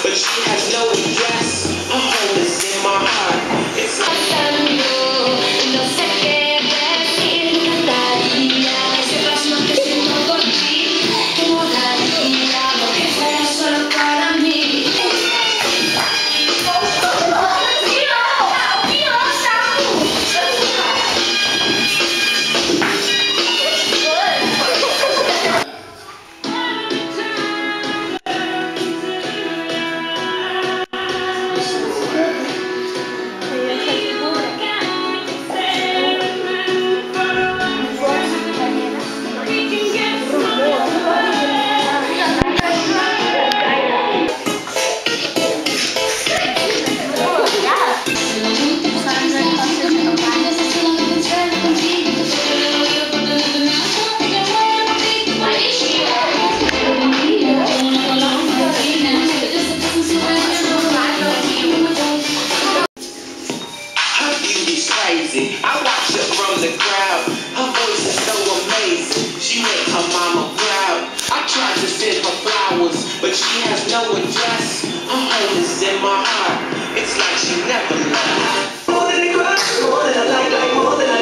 but she has no address. Her home is in my heart. It's like no sé qué decir, daría ese paso que siento por ti, no daría lo que fuera solo para mí. Crazy. I watch her from the crowd. Her voice is so amazing. She makes her mama proud. I tried to send her flowers, but she has no address. Her home is in my heart. It's like she never left. More than a crush, more than a like more than a